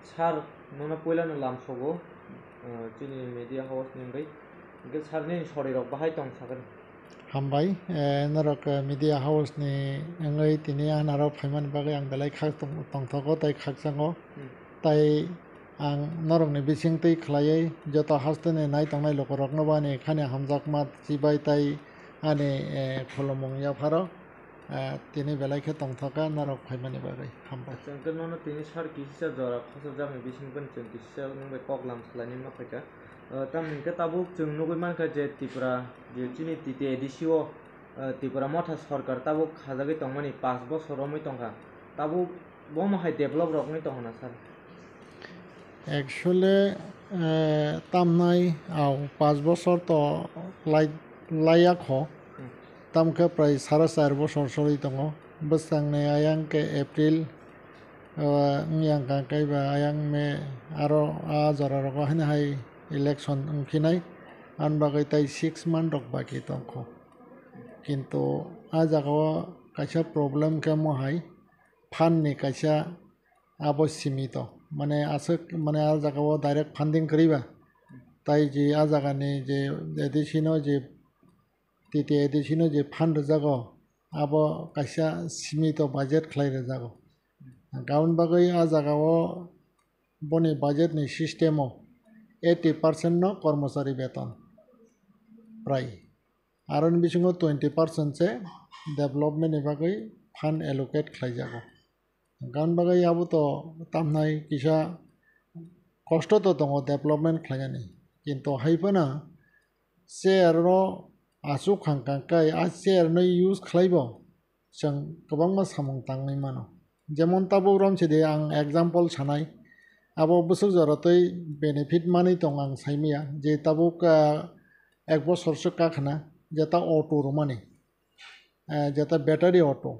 सार नोंना पहिलानो लामसगो जोंनि मिडिया हाउसनि ओमफ्राय इनके सारनि सरिरक बाहाय दं सागोन हामबाय नरक मिडिया हाउसनि ओङै तिनि आनाराव फाइमान बागै आं बेलाय खाक तंथगो ताइ खाकसाङो ताइ आं नरकनि बिसिं तै खलायै जत हास्तने नाय तंनाय लकरकनो बानि खाने हामजाक मात सिबाय ताइ आने खलमं याफारो तिनि बेलायखे तंथगा नरक फाइमानि बागै हामबाय जोंथ' नोंना तिनि सार किसिसा जरा खसर जामे बिसिं बन जों किसिसा नोंबाय कगलाम सलायनि माखायका ताम इनके ताबु जों नुगै मानका जे त्रिपुरा जे चिनि तिति एडिसिओ त्रिपुरा मथा सरकार ताबु खाजागै तंमानि 5 बছर रमै तंखा ताबु बमाहाय डेभलप रकमै तंना सार एक्चुअली तामनाय आव 5 बছर तो लायाख तामके प्राय 4.5 बছर सरि दङ बोसांने आयांके April yang kai ba ayang me aro a jara rogo hene hai election ungkinai an bagai tai 6 month rok baki tongko kintu a jagao kaisa problem ke mo hai fan ni kaisa abo simito mane asuk mane a jagao direct funding koriba tai ji a jagani je edisino je titi edisino je fund jago abo kaisa simito budget khlai jago gown बागै आ जागाओ बनि budget नि सिस्टेमो 80% न कर्मचारी वेतन प्राय आरन बिसिङो 20% से development नि बागै फंड एलोकेट खालाय जागो गाउन बागै आबो तो तामनाय किसा कष्ट तो दङ डेभलपमेन्ट खालायनानै किन्तु हायफोना शेयर रो आसु खांखांखाय आ शेयर नै यूज खालायबो जों गोबां मा सामं तांनाय मानो যেমন তাবো রমছিদে আং एग्जांपल सानाय आबो बोसोर जरातै बेनिफिट मानै दं आं साइमिया जे ताबो एक बছरसो काखना जेता अटो रमाने जेता बैटारि अटो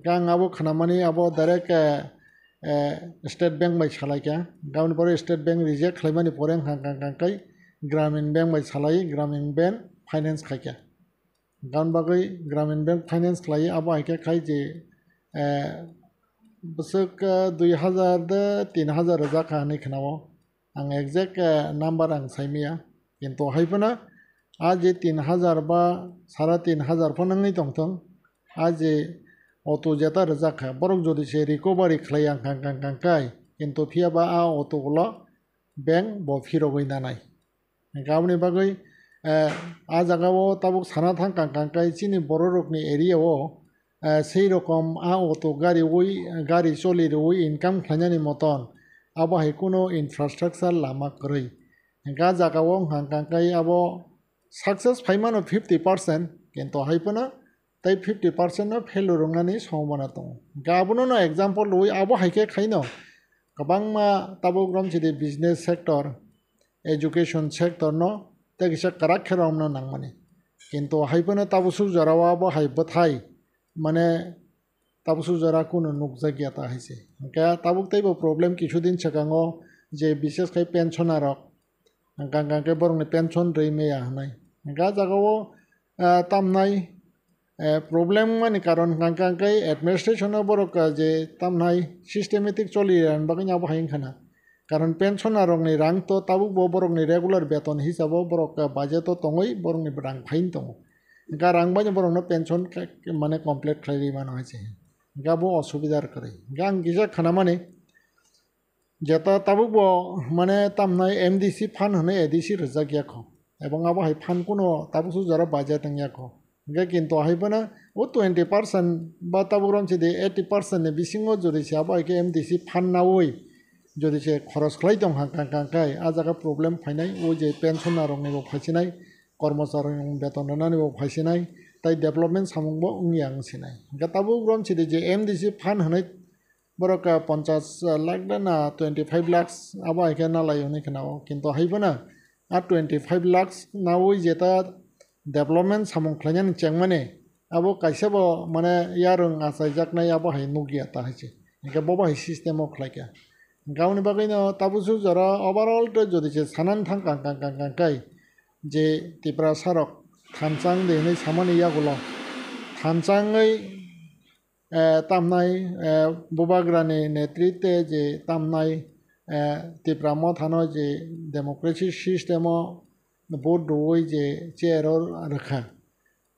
गां आबो खानामानि आबो डाइरेक्ट स्टेट बैंक बाय सालायका गाउन पर स्टेट बैंक रिजेक्ट खालायमानि परें हांखांखांखाय ग्रामीण बैंक बाय सालाय ग्रामीण बैंक फाइनेंस खायका गाउन बागै ग्रामीण बैंक फाइनेंस खालाय आबो हायका खाय जे बसक 2000 दे 3000 जाखा नै खनाव आं एक्जेक्ट नाम्बार आं साइमिया किन्तु हायफोना आज 3000 बा 3500 फनंनै दंथं आज अटो जेता जाखा बरक जदि से रिकभारि खलाय आं कांकांकाय किन्तु फियाबा आ अटो गला बैंक ब फिरो गइनानाय गावनि बागै आ जागाव ताबुक साना थां कांकांकाय चिनि बर' रकनि एरियाव সেই রকম অটো গাড়ি চলি ওই ইনকাম খাইনানি মতন আবহাই কোনো ইনফ্রাস্ট্রাকচার লামা করেই গা জাগাও হাঙ্কাঙ্কাই আবো সাকসেস ফাইমানো 50% কিন্তু হাইপনা তাই 50% ফেল রংনানি সম্ভাবনা দं গাबोनो ना एग्जांपल ওই আবো হাইকে খাইনো गोबां मा ताबो ग्रमसिदि बिजनेस सेक्टर एजुकेशन सेक्टर न तेगिसा काराक खेरावनो नांमानि किन्तु हाइपना ताबो सुजारावा आबो हाइबथाय माने ताबुसु जरा कोनो नुकजागिया ता हाइसे का ताबुक तैबो प्रॉब्लम किछुदिन सकाङो जे विशेष खाय पेंशनारक गांगांके बरंनि पेंशन रैमेया हनाय गा जागाव तामनाय प्रॉब्लम माने कारण गांगांके एडमिनिस्ट्रेशन बरक जे तामनाय सिस्टेमेटिक चलियान बागै आबो हायन खाना कारण पेंशनारकनि रां तो ताबुक बरकनि रेगुलार वेतन हिसाबाव बरक बाजेट तङै बरकनि रां फाइन दङ गारां बानि बरंनो पेंशन माने कमप्लीट खालाय मानो हायसे गाबो असुबिदार करे गां गिजा खाना माने जेता ताबुक माने तामनाय एमडीसी फान हने एडीसी रजागियाखो एबं आबो हाय फान कोनो ताबुसु जरा बाजेट याखो गे किन्तु हायबना ओ 20% बा ताबुरन सिदे 80% ने बिसिङो जरिसे आबो हायके एमडीसी फान नावै जरिसे खरस खालाय दं हांकांकांकाय आ जागा प्रॉब्लेम फायनाय ओ जे पेंशन आरंनिबो फासिनाय कर्मचारी वेतन होनानै फायसिनाय ताइ डेभलपमेन्ट सामुंबो उंयां सिनाय गताबो ग्रम सिदे जे एमडीसी फान होनाय बरका 50 लाख ना 25 लाख आबा आइका नालाय होने खनाव किन्तु हायबना आ 25 लाख नावै जेता डेभलपमेन्ट सामुं खलायनानै चेंमाने आबो काइसाबो माने यारों आसाय जाकनाय आबो हाय नुगिया ता हायसे इनका बबा हाय सिस्टेमाव खलायका गावनि बागैनो ताबुसु जरा ओभारअल तो जदिसे सानान थां कांकांकांकाय जे त्रिपुरा सारक थानचां देनै सामानि यागुल थानचाङै तामनाय बुबाग्रानि नेतृत्वे जे तामनाय ত্রিপুরা মথানো যে ডেমোক্রেসি সিস্টেমও ভোট দই যে চেয়ারও রোখা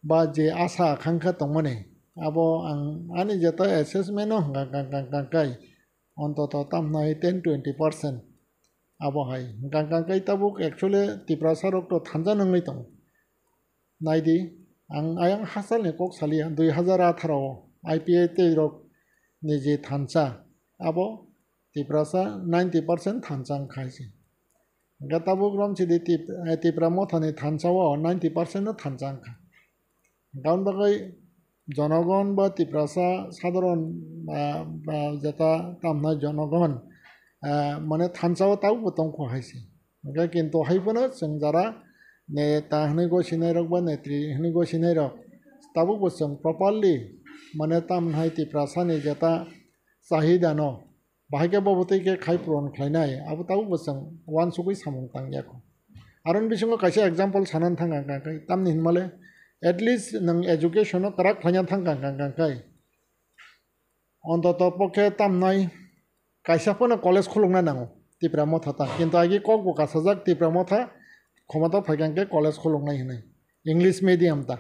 বা যে আশা আকাंक्षा दंमोन abo ang ani jeta assessment no hangkai অন্তত তামনাই 10-20% abo hai hangkai tabuk actually Tripura sarok to thanja nangni tong naidi ang ayang hasal ne kok salia 2018 IPA te rok ni je thansa abo Tripura sa 90% thanjang khaisi gatabuk rom chidi Tripura mothani thansa wa 90% no thanjang kha gown বাগাই জনগণ বা ত্রিপুরা সাধারণ যেটা তামনায় জনগণ মানে থানসাও তাও বতং খহাইছে কিন্তু হাইবনো जों যারা নেতা হনিগো সিনাই রক বা নেত্রী হনিগো সিনাই রক তাবো বসং প্রপারলি মানে তামনায় ত্রিপুরাসানি যেটা চাহিদা ন বাহাইকে বাবতৈকে খাই পূরণ খাইনাই আবো তাবো বসং ওয়ান সুকুই সামং তাংয়াকো আরন বিসঙ্গ কাইसे एग्जांपल सानन थांगा गाय तामनि हिनमाले at least nang education no karak phanya thang kang kai অন্তত পক্ষে তামনাই কাইসা ফোনা কলেজ খুলুংনা নাঙো ত্রিপুরা মথা তা কিন্তু আগে কক বকা সাজাক ত্রিপুরা মথা ক্ষমতা ফাইগাংকে কলেজ খুলুংনাই হিনাই ইংলিশ মিডিয়াম তা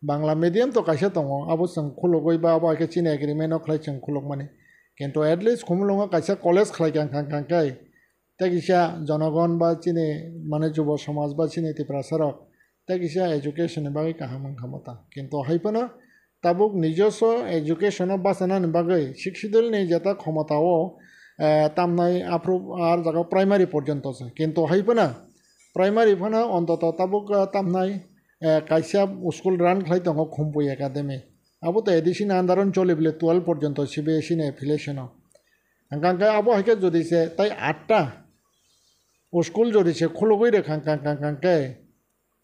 বাংলা মিডিয়াম তো কাইসা দङ আবো जों খুলুগই বা আবো আকে চিনে এগ্রিমেন্ট অ খাই जों খুলুক মানে কিন্তু at least খুমলুঙা কাইসা কলেজ খাই কang kai তাকিসা জনগণ বা চিনে মানে যুব সমাজ বা চিনে ত্রিপুরা সরক তাকিসা এডুকেশন বাগৈ কাহামং ক্ষমতা কিন্তু হাইপনা তাবুক নিজস্ব এডুকেশন বাসানা বাগৈ শিক্ষিতলনি যেটা ক্ষমতাও তামনাই আপ্রুভ আর জায়গা প্রাইমারি পর্যন্ত আছে কিন্তু হাইপনা প্রাইমারি ফানা অন্তত তাবুক তামনাই কাইসা স্কুল রান খাই দङ খুমপুই একাডেমি আবো তো এডিসিন আন্দারন চলে বলে 12 পর্যন্ত সিবিএসই নে এফিলিয়েশন হাঙ্কাঙ্কা আবো হাইকে যদিছে তাই 8টা স্কুল যদিছে খুলগৈ রে কাঙ্কাঙ্কাঙ্কে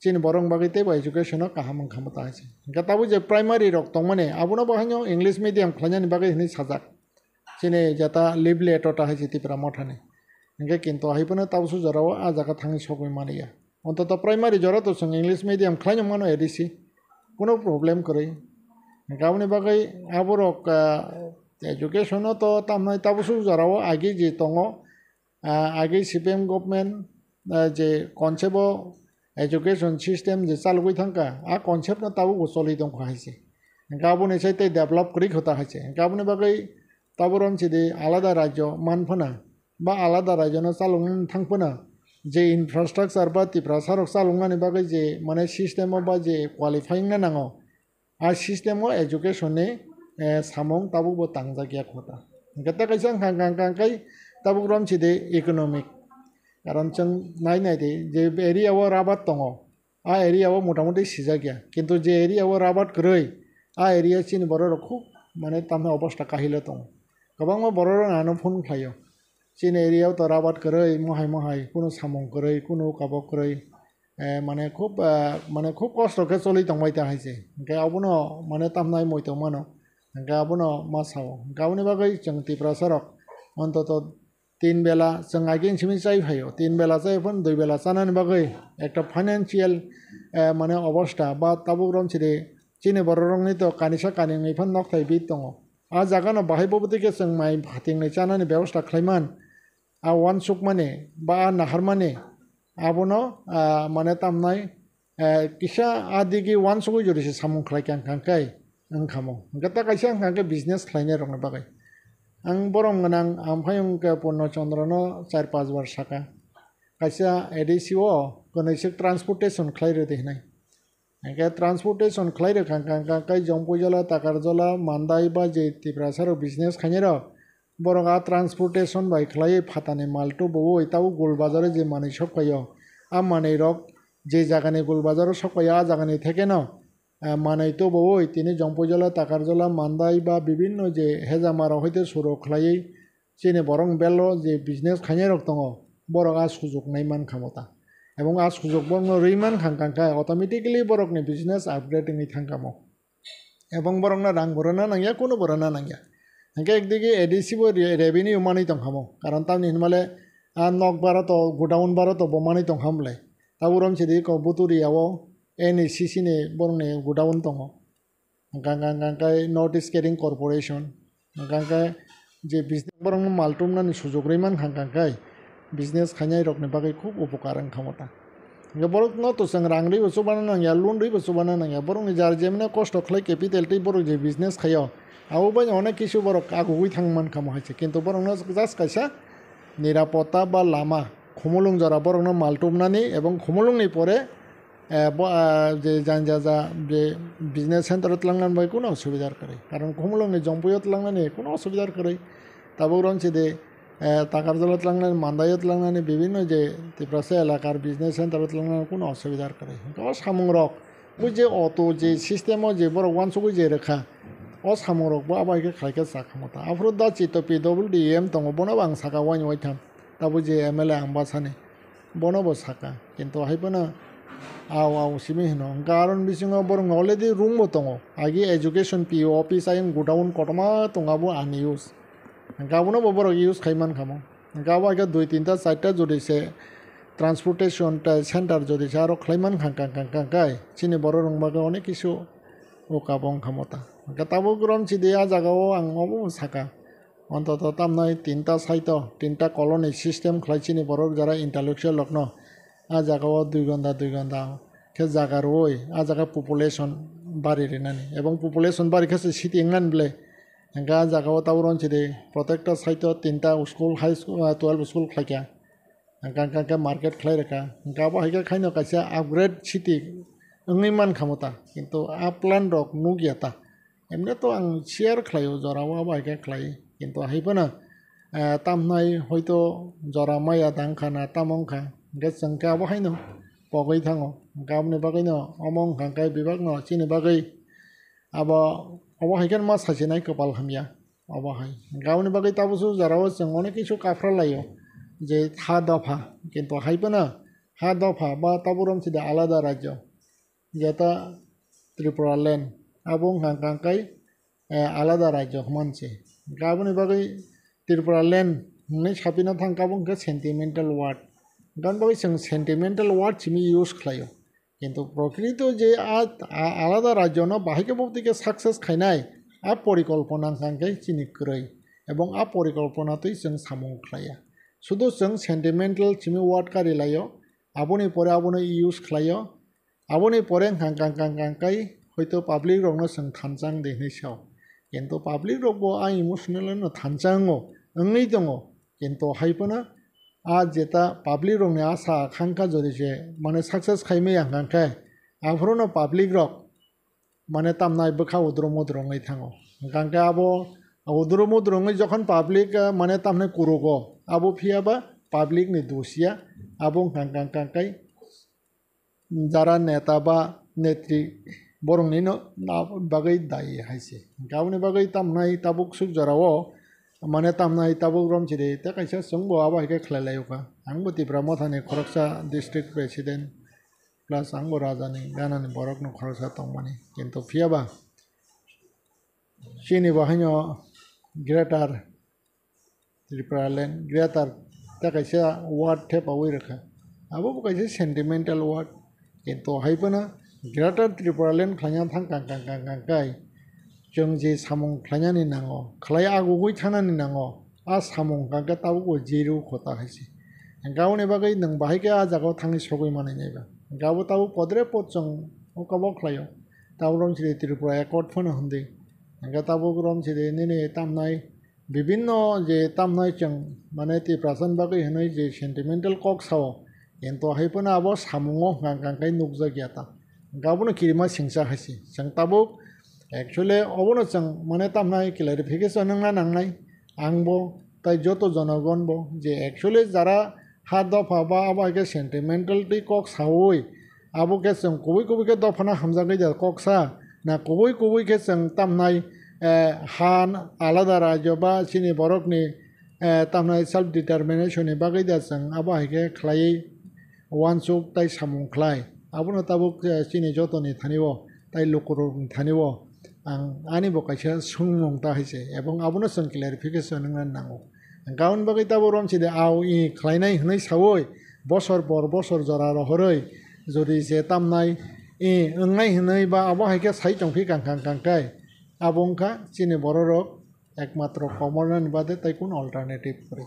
চিন বরং বাগিতে বা এডুকেশনও কাহামং ক্ষমতা আছে তাবো যে প্রাইমারি রক দংমানে আবুনা বাহাইও ইংলিশ মিডিয়াম খাইনানি বাগৈ হিনি সাজাক চিনে যেটা লিভলেটটা হয়েছে ত্রিপুরা মঠানে ইনকে কিন্তু হাইপনা তাবসু জরাও আ জায়গা থাঙি সগৈ মানিয়া অন্তত প্রাইমারি জরা তো সঙ্গে ইংলিশ মিডিয়াম খাইনো মানো এডিসি কোনো প্রবলেম করে গাবনি বাগৈ আবরক এডুকেশনও তো তামনাই তাবসু জরাও আগে যে দङ আগে সিপিএম গভর্নমেন্ট যে কনসেপ্ট এডুকেশন সিস্টেম যে চালুই থাকা আ কনসেপ্ট না তাবো চলি দং খাইছে গাবনি সাইতে ডেভেলপ করি হতা হয়েছে গাবনি বাগৈ তাবরম চিদি আলাদা রাজ্য মানফোনা বা আলাদা রাজ্য চালুং থাংফোনা যে ইনফ্রাস্ট্রাকচার বা ত্রিপুরা সারক চালুংনানি বাগৈ যে মানে সিস্টেমও বা যে কোয়ালিফাইং না নাঙো আর সিস্টেমও এডুকেশনে সামং তাবো তাংজাগিয়া খতা গেতা কাইসাং কাঙ্কাঙ্কাই তাবুগ্রম চিদি ইকোনমিক কারণ जों নাইনাইদে যে এরিয়াও রাবাত দङ আ এরিয়াও মোটামুটি সিজাগিয়া কিন্তু যে এরিয়াও রাবাত কरै আ এরিয়া চিন বড় খুব মানে তামনে অবস্থা কাহিলে দङ गोबां বড় নানো ফোন খাयो চিন এরিয়াও তো রাবাত কरै মহাই কোনো সামং কरै কোনো কাবক কरै মানে খুব কষ্টকে চলি দংবাইতা হাইছে গে আবুনো মানে তামনাই মইতো মানো গে আবুনো মাসাও গাवनि বাগै जों ত্রিপুরা সরক অন্তত 3 বেলা जों आगे सिमिन চাই ভাইও 3 বেলা চাই ফোন 2 বেলা চানানি বাগৈ একটা ফাইনান্সিয়াল মানে অবস্থা বা তাবুগ্রম ছিরে চিনে বড় রংনি তো কানিসা কানিং ফোন নকথাই বি দङ आ জাগানো বাহাইববতিকে जों মাই ভাতিংনি চানানি ব্যবস্থা খাইমান आ ওয়ান সুক মানে বা নাহার মানে আবনো মানে তামনাই কিসা আদিগি ওয়ান সুকই জরিছে সামং খাই কাঙ্কাই ओंखामो गता काइसा आंखा बिजनेस खालायनाय रंनो बागै आं बरं गोनां आमफायं पूर्ण चन्द्रनो 4-5 बार साका काइसा एडिसिओ गनैसो ट्रांसपोर्टेशन खालायरो देहनाय आंखा ट्रांसपोर्टेशन खालायरो कांकाय जंपुजला ताकारजला मान्दाय बा जे टिप्रासारो बिजनेस खायनाय बरं आ ट्रांसपोर्टेशन बाय खालाय फातानि मालटो बो इताव गोलबाजारे जे मानै सकायो आ मानै रक जे जागानि गोलबाजारो सकायो आ जागानि थेके न मानै तो बो इतिनि जंपुजला ताकारजला मान्दाय बा विभिन्न जे हेजामारा हयते सुरो खालायै चिने बरं बेलो जे बिजनेस खायनाय रक दङ बरं आ सुजुग नायमान खामता এবং আ সুযোগ বর্ণ রিমান খাঙ্কাঙ্কায় অটোমেটিক্যালি বরকনি বিজনেস আপগ্রেডিং থাঙ্কামো এবং বরং না রাং বরনা নাঙ্গিয়া কোনো বরনা নাঙ্গিয়া হাঙ্কে একদিকে এডিসিবো রেভিনিউ মানি দংখামো কারণ তামনি হিনমালে নক বারত গোডাউন বারত বমানি দংখামলাই তাবুরম সিদি ক বুতুরিয়াও NECC-ni borongni godown dङ हांकाय नर्थ इस्ट केरिं कर्परेशन हांकाय जे business borong maltumnani sujog reiman हांकाय business khainai rok ni bagai khub upokar angkhamota borok no to sang rang ri bosu banana ya loan ri bosu banana ya borok ni jar jemna kosto khlai capital ti borok je business khayo abo bai onek kisu borok agugui thangman khamo haise kintu borok no just kaisa nirapota ba lama khomolung jara borok no maltumnani ebong khomolung ni pore যে জানজা যে business সেন্টারত লাংনান by কোনো অসুবিধার করে কারণ খমলংনি জম্পুয়ত লাংনানি কোনো অসুবিধার করে তাবো রনছে দে টাকার জলত লাংনানি মান্দায়ত লাংনানি বিভিন্ন যে ত্রিপ্রাসে এলাকার বিজনেস সেন্টারত লাংনানি কোনো অসুবিধার করে ও সামং রক ওই যে অটো যে সিস্টেমও যে বড় ওয়ানসুগুই যে রেখা ও সামং রক বা আবাইকে খাইকে চাখামতা আফরুদ দা চিত PWDM দङ বনাবো আং সাকা ওয়াইন ওয়াইথাম তাবো যে MLA आंबासानि বনাবো সাকা কিন্তু হাইপনা aw simi hino karon bisingo borong already room bo tongo agi education PO office ayin godown kotoma tongabo ani use gabono bo borok use khaiman khamo gabo aga 2-3টা 4টা jodi se transportation ta center jodi se aro khlaiman khang kai chini borong baga onek kisu o kabong khamota gatabo grom chide a jagao ang obo saka অন্তত তামনাই 3টা site 3টা colony system খাইছিনি borok jara intellectual lokno a jagao 2 ঘন্টা ke jagar oi a jaga population bari renani ebong population bari khase city englan ble ga jagao tauron chide protekta saito 3টা school high school 12 school khaika ka market khlai reka ga ba haika khaino kaisa upgrade city ngi man khamota kintu a plan rok nugiata emne to ang share khlaio jorawa ba haika khlai kintu haibana tamnai hoito jora maya dangkhana tamongkha ga sangka ba haino pogoi thango gamni bagai no omong khangkai bibak no chini bagai abo haikan ma sasinai kopal hamya abo hai gamni bagai tabusu jarao jeng onek kisu kafra layo je ha dafha kintu haibana ha dafha ba taburom sida alada rajyo jeta Tripura land abong khangkai alada rajyo manche gamni bagai Tripura land nei sapina thangkabong ke sentimental word গান বাকি sentimental word চিমি use খাইও কিন্তু প্রকৃত যে আলাদা রাজ্য ন বাহিকে বক্তিকে success খাইনাই আ পরিকল্পনা খাঙ্কাই চিনি ক্রই এবং আ পরিকল্পনাতেই जों সামং খাইয়া শুধু जों সেন্টিমেন্টাল চিমি ওয়ার্ড কারি লাইও আবনি পরে আবনি ইউজ খাইও আবনি পরে খাঙ্কাই হয়তো পাবলিক রংনো जों থানচাং দেহনিসাও কিন্তু পাবলিক রগবো আ ইমোশনাল ন থানচাঙো ওংই দङ কিন্তু হাইপনা आज जेता पाब्लिक रंग ने आशा आकांक्षा जदि जे माने सक्सेस खाइमे आकांक्षा आफरोनो पाब्लिक रक माने तामनाय बखा उद्रमोद्रङै थाङो गांका आबो उद्रमोद्रङै जखन पाब्लिक माने तामने कुरुगो आबो फियाबा पाब्लिक नि दोसिया आबो गांकांकांकाय जारा नेता बा नेत्री बरंनि न बागै दाय हाइसे गावनि बागै तामनाय ताबुक सुक जरावो माने तामनाय ताबुक रम चिरे ता काइसा संबो आबा हाइके खलायलायोका आंबो तिब्रा मथानि खरकसा डिस्ट्रिक्ट प्रेसिडेंट प्लस आंबो राजानि गानानि बरकनो खरकसा तंमानि किन्तु फियाबा चिनि बाहायनो ग्रेटार त्रिपुरा लैंड ग्रेटार ता काइसा वार्ड थेपावै रखा आबो काइसा सेंटिमेंटल वार्ड किन्तु हाइपना ग्रेटार त्रिपुरा लैंड खाया थांकांकांकांकांकाय जों जे सामं खायनानि नांगौ खालाय आगुगै थानानि नांगौ आ सामं गागा ताबुको जिरु खता हाइसे गावनि बागै नों बाहायके आ जागाव थांनि सगै मानायनायबा गावो ताबु पद्रे पद जों अकाबाव खालायो ताबु रम सिरि त्रिपुरा एकर्ड फनो हन्दे गा ताबु रम सिरि निने तामनाय विभिन्न जे तामनाय जों माने त्रिपुरासन बागै हनै जे सेंटिमेंटल कक साव किन्तु हाइपना आबो सामंगो गांगांकाय नुकजा गियाता गावनो किरिमा सिंसा हाइसे जों ताबु एक्चुअली अबनो जों माने तामनाय क्लेरिफिकेशन नंना नांनाय आंबो ताइ जत जनगण बो जे एक्चुअली जारा हा दफा बा आबाके सेंटिमेंटल टी कक सावै आबो के जों कबै के दफाना हामजागै जा ककसा ना कबै के जों तामनाय हान आलादा राज्य बा चिनि बरकनि तामनाय सेल्फ डिटरमिनेशन बागै दा जों आबाके खलायै वानसुक ताइ सामं खलाय आबनो ताबो चिनि जतनि थानिबो ताइ लुकुरु थानिबो आं आनि बकाइसा सुंमंता हाइसे एबं आबनो जों क्लेरिफिकेशन नंना नांगौ गाउन बागै ताबो रम सिदे आव इ खलायनाय हनै सावै बसर बर बसर जरा रहरै जदि जे तामनाय इ ओंनाय हनै बा आबो हाइके साइ जंफि गांखांखांखाय आबंखा चिनि बररक एकमात्र कमरनानि बादे ताइ कुन अल्टारनेटिव करे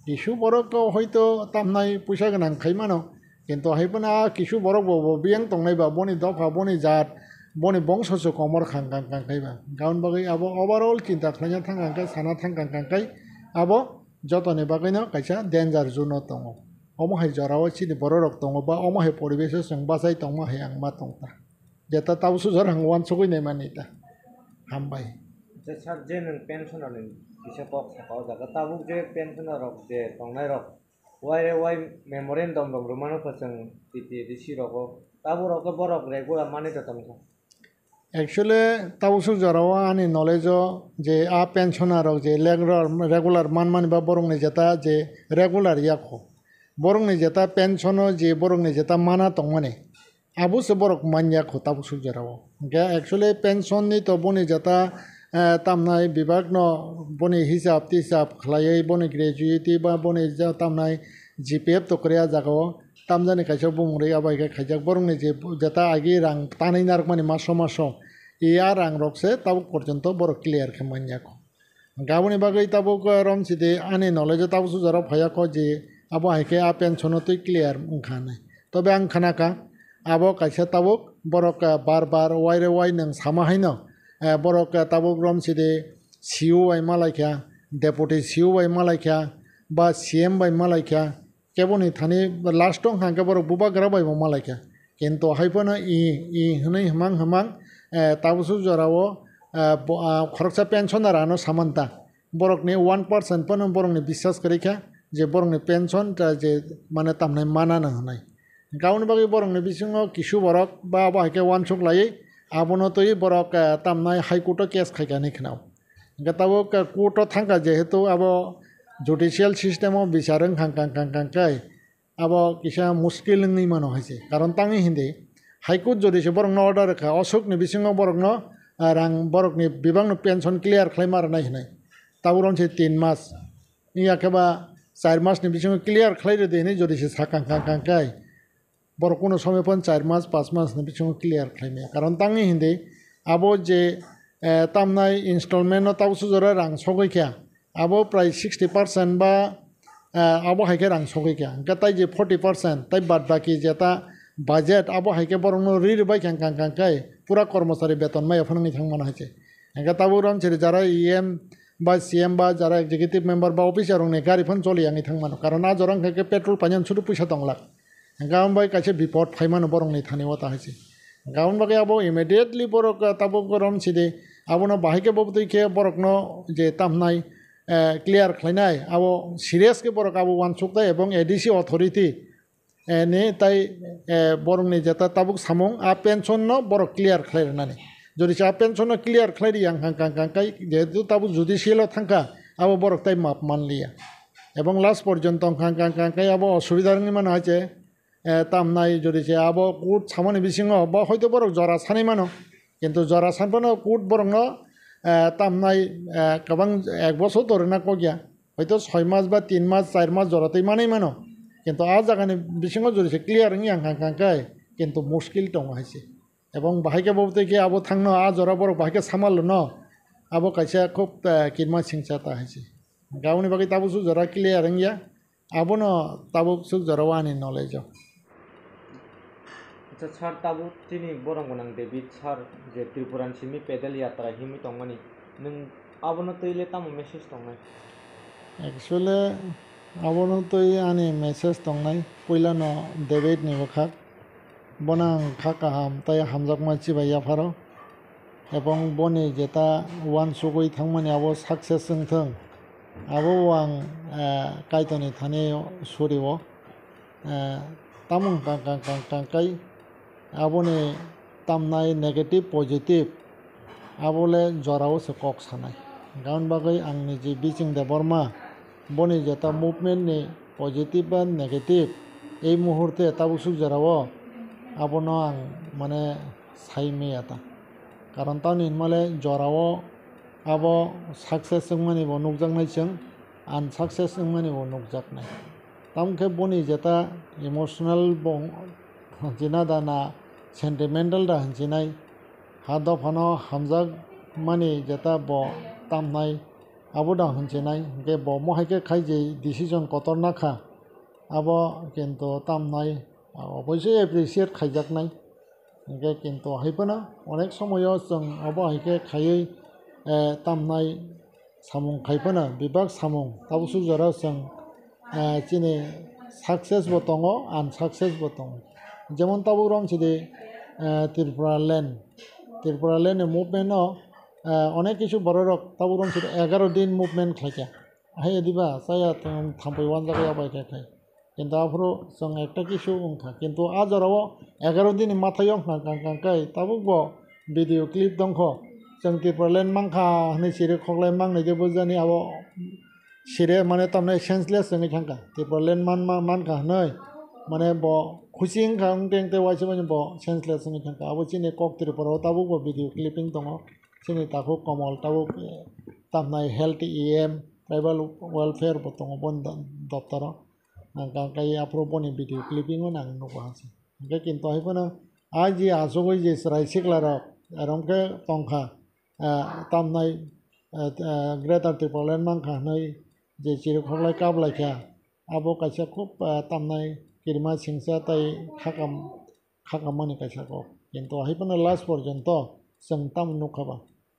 কিছু বড়ক হয়তো তামনাই পয়সা গোনাं খাইমানো কিন্তু হাইপনা কিছু বড়ক বিয়াং তংনাইবা বনি দফা বনি জাত boni bongso so komor khang kang kang kai ba gaun bagai abo overall cinta khlanya thang kang kai sana thang kang kang kai abo jotoni bagai no kaisa danger zone tongo omo hai jorao chini boro rok tongo ba omo hai poribesh song basai tongo hai angma tongta jeta tausu jorang wan sugui nei manita hambai je sar je nang pensioner ni kisa kok sakao jaga tabuk je pensioner rok je tongnai rok wai memorandum rok rumano phasang titi disi rok tabu rok borok regular mani to tamka actually tausu jorao ani knowledge je a pensioner rok je regular man ba borong ni jeta je regular yakho borong ni jeta pension je borong ni jeta mana tongmane abu se borok manya kho tausu jorao ga actually pension ni to boni jeta tamnai bibag no boni hisab tisab khlai boni graduate ba boni ja tamnai gpf to kriya jago tamjani kaisa bumuri abai ka khajak borong ni je jeta agi rang tanai nark mani maso iya rang rokse tabuk porjonto borok clear khemanya ko gaboni bagai tabuk romside ani knowledge tausu jara phaya ko je abo haike a pension to clear unkhane tobe ang khanaka abo kaisa tabuk borok bar wai nang sama haino borok tabuk romside CU bai malaikha deputy CU bai malaikha ba CM bai malaikha keboni thani last tong hangke borok buba gra bai malaikha kintu haipona i hnai hamang tabusu jorao khoroksa pensioner ano samanta borok ni 1% pon borok ni বিশ্বাস karikha je borok ni pension ta je mane tamnai mana na hnai gaun bagi borok ni bisingo kisu borok ba haike wansuk lai abono toi borok tamnai high court case khaikani khnau gatabo court thangka jehetu abo judicial system of বিচারং kang kai abo kisa muskil ngi mano haise karon tangi hindi high court jodi se borok no order kha osok ni bisingo borok no rang borok ni bibang no pension clear khlaimar nai hnai taburon se 3 mas iya keba 4 mas ni bisingo clear khlaire de ni jodi se sakang kang kai borok kono সময় পন 4 মাস 5 মাস ni bisingo clear khlaime karon tangi hindi abo je tamnai installment no tausu jora rang sogoi kya abo প্রায় 60% বা abo haike rang sogoi kya gatai je 40% tai bad baki jeta budget abo haike borong no rir bai kang kai pura কর্মচারী বেতন mai afang ni thangmana haise gatabu ram chiri jara em ba cm ba jara executive member ba officer rong ne gari phon choli angi thangmano karon a jorang ke petrol panyan chudu puisa tonglak gaun bai kaise bipod phaimano borong ni thani wata haise gaun bagai abo immediately borok tabu ram chide abo no bahike bobtoi ke borok no je tamnai clear khlainai abo serious ke borok abo wansukta ebong adc authority ne tai borong ni jeta tabuk samong a pension no borok clear khlairnani jodi cha pension no clear khlairi yang kang kai jehetu tabuk judicial thangka abo borok tai map manliya ebong last porjonto kang kai abo osubidhar ni mano ache tamnai jodi che abo court samani bisingo ba hoyto borok jora sani mano kintu jora sanpano court borok no tamnai kabang ek bochor dore na kogya hoyto 6 mas ba 3 mas 4 mas joratei manai mano কিন্তু আজ জাগানি বিসঙ্গ জড়িছে clear নি আং কাই কিন্তু মুশকিল টং হাইছে এবং বাহাইকে বলতে কি আবো থাংনো আ জরা বড় বাহাইকে সামাল ন আবো কাইছে খুব কিরমা সিংচাতা হাইছে গাউনি বাকি তাবুসু জরা ক্লিয়ার ইয়া আবো ন তাবুসু জরাওয়ানি নলেজ আচ্ছা স্যার তাবু তিনি বরং গনাং ডেভিড স্যার যে ত্রিপুরান সিমি পেডেল यात्रा হিমি টংমানি নং আবনো তৈলে তাম মেসেজ টংনাই actually abono toi ani message tongnai poilano debate ni wakhat bonang khaka ham tai hamjak machi bai yafaro ebong boni jeta wan sugoi thangmani abo success sengthang abo wang kaitoni thane suriwo tamung kang kai aboni tamnai negative positive abole jorao se kok sanai gaun bagai angni ji biching de borma boni jeta movement ni positive ba negative এই মুহূর্তে তাবুসু জরাও abono ang mane saime ata karon ta ninmale jorao abo success mani bo nukjak nai chang unsuccess mani bo nukjak nai tamke boni jeta emotional bong jina dana sentimental da jinai hado phano hamjak mani jeta bo tamnai abo dang hanche nai ke bo mo hai ke khai je decision kotor na kha abo kintu tam nai অবশ্যই appreciate খাইজাক নাই ওকে কিন্তু হাইপনা অনেক সময়ও जों abo hai ke khayei tamnai samung khaipana bibak samung tabusu jara जों chini success bo tongo unsuccess bo tongo যেমন তাবু রং Sidi Tripura land movement অনেক কিছু বড় রক তাবু রং ছিল 11 দিন মুভমেন্ট খাইকা হাই দিবা সায়া থাম্পই ওয়ান জায়গায় আবাই খাই কিন্তু আফরো जों একটা কিছু উনখা কিন্তু আজরাও 11 দিন মাথায় অংখা কাঙ্কাই তাবু ব ভিডিও ক্লিপ দংখ जों ত্রিপুরা ল্যান্ড মাংখা হনে সিরে খগলাই মাংনাই দেবো জানি আবো সিরে মানে তামনে সেন্সলেস जोंनि थांखा ত্রিপুরা ল্যান্ড মানখা হनै মানে ব খুশিং খাং টেং তে ওয়াইছে মানে ব সেন্সলেস जोंनि थांखा আবো চিনি কক ত্রিপুরাও তাবু ব ভিডিও ক্লিপিং দङ চিনি তাকো কমল তাবু তামনাই হেলথ ইএম ট্রাইবাল ওয়েলফেয়ার ব দङ বন দপ্তর কাঙ্কাই আফ্রো বনি ভিডিও ক্লিপিং নাং नको हासि ओमफ्राय किन्तु हायफोनो आजि आजगै जे राय सिगलार रंके तंखा तामनाय ग्रेटार ত্রিপুরা ল্যান্ড मांखा नै जे चिरो खगलाय काबलायखा आबो कायसा खुब तामनाय किरमा सिंसा ताई खाकामनि कायसाखौ किन्तु हायफोनो लास्ट पर्यन्त जों ताम नुखाबा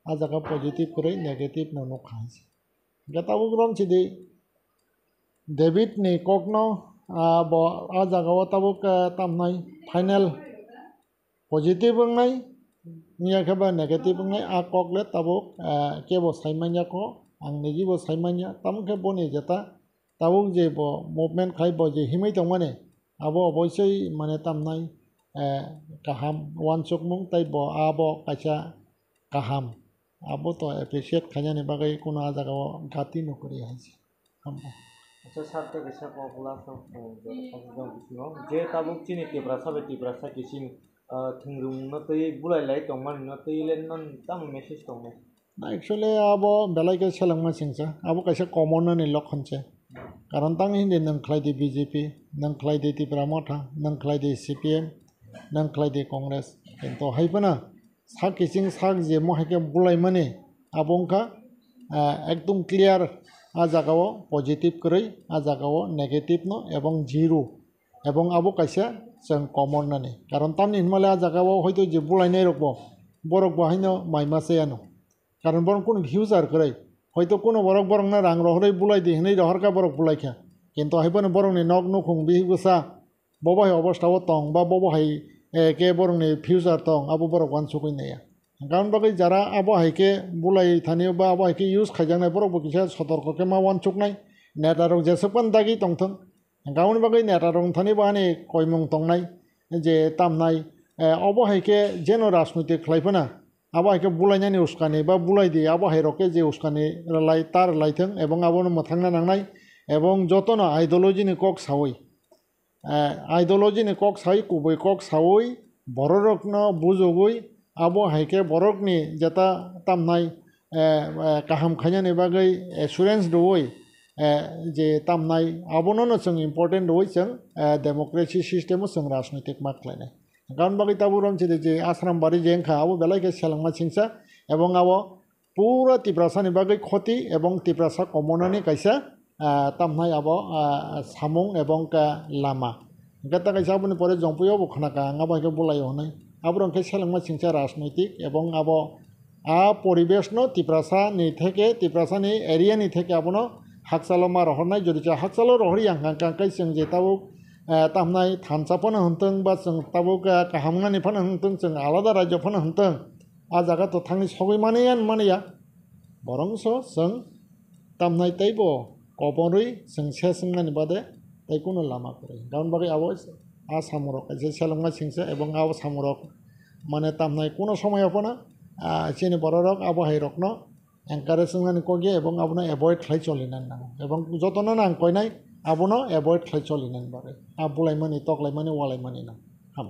आजागा पजिटिभ करै नेगेटिभ न नुखाहासि गताबो ग्रम छिदि डेभिड नि ककनो ब आजागाव ताबो तामनाय फाइनल पजिटिभ अंगनाय नियाखबा नेगेटिभ अंगनाय आ ककले ताबो केबो साइमान्या को आं निजिबो साइमान्या तामखे बनि जेता ताबो जे ब मुभमेन्ट खाइबो जे हिमै दं माने आबो अबयसै माने तामनाय गाहाम वानसुकमुं ताइबो आबो कायसा गाहाम आबो तो एप्रिशिएट खायनानि बागै कोनो आजागाव गाति नकरि हासि अच्छा सार तो कैसा पॉपुला सब जे ताबुक चिनी टिप्रा सब टिप्रा सा किसी थंगरुम न तई बुलाई लाई तंगमान न तई लेन न ताम मेसेज तंग ना एक्चुअली आबो बेलायके सेलांमा सिंसा आबो कैसा कमन नि लखनसे कारण तां हिंदे नंख्लायदि बीजेपी नंख्लायदि टिप्रा मथा नंख्लायदि सीपीएम नंख्लायदि कांग्रेस किन्तु हायबना सा किसिं सा जे मोहाके बुलाई माने आबोंका एकदम क्लियर आजागाव पजिटिभ करै आजागाव नेगेटिभ न एबं जिरो एबं आबो कायसा जों कमन नानि कारण तामनि हिमालय आजागाव हयतो जे बुलायनाय रकबो बरक बाहायनो माइमासेयानो कारण बरं कोन भिउजार करै हयतो कोनो बरक बरंना रां रहरै बुलाय दि हनै रहरका बरक बुलायखा किन्तु हायबोनो बरंनि नक नुखुं बिहुसा बबाय अबस्थाव तं बा बबाय के बरंनि भिउजार तं आबो बरक वान सुकैनाया गाउन बागै जारा आबो हायके बुलाय थानियो बा आबो हायके यूज खायजांनाय बरकबो किसा सतर्क के मा वान सुकनाय नेटारक जेसेबां दागि तंथों गाउन बागै नेटारक थानि बाहानि कयमुं तंनाय जे तामनाय आबो हायके जेनो राजनैतिक खालायफोना आबो हायके बुलायनायनि उस्कानि बा बुलायदि आबो हायरके जे उस्कानि लाय तार लायथों एबं आबोनो मोथांना नांनाय एबं जतनो आइडियोलॉजीनि कक सावै आइडियोलॉजीनि कक सावै कुबै कक सावै बररकनो बुजोगै आबो हायके बरकनि जेता तामनाय गाहाम खायनानि बागै एसुरेन्स दवै जे तामनाय आबोनो जों इम्पर्टेन्ट दवै जों डेमोक्रेसि सिस्टेमाव जों राजनैतिक माख्लायनाय गाउन बागै ताबुरम छिदि जे आश्रम बारि जेंखा आबो बेलायके सेलांमा सिंसा एबं आबो पुरा तिप्रासानि बागै खति एबं तिप्रासा कमननि कायसा तामनाय आबो सामुं एबं का लामा गता कायसा आबोनि परे जंपुयाव बखनाका आंगा बायके बुलायो हनै आबोरंके सेलांमा सिंसा राजनैतिक एबं आबो परिवेशनो तिप्रासानि थेके तिप्रासानि एरियानि थेके आबोनो हाकसालो मा रहरनाय जदिचा हाकसालो रहरि आं कांकाय जों जे ताबो तामनाय थानसाफोनो हंथों बा जों ताबो गाहामनानि फनो हंथों जों आलादा राज्य फनो हंथों आ जागा तो थांनि सगै मानिया बरंस जों तामनाय तैबो कबरै जों सेसंनानि बादे तैकुनो लामा करे गाउन बागै आबो आ सामरक जे सेलांमा सिंसा एबं आबो सामरक माने तामनाय कोनो समयफोना चिनि बररक आबो हायरकनो एंकारेज संनानि कगे एबं आबोनो एभॉइड खालाय चलिनानै नांगौ एबं जतनो नां कयनाय आबोनो एभॉइड खालाय चलिनानै बारे आ बुलायमानि तकलायमानि वालायमानि ना हाम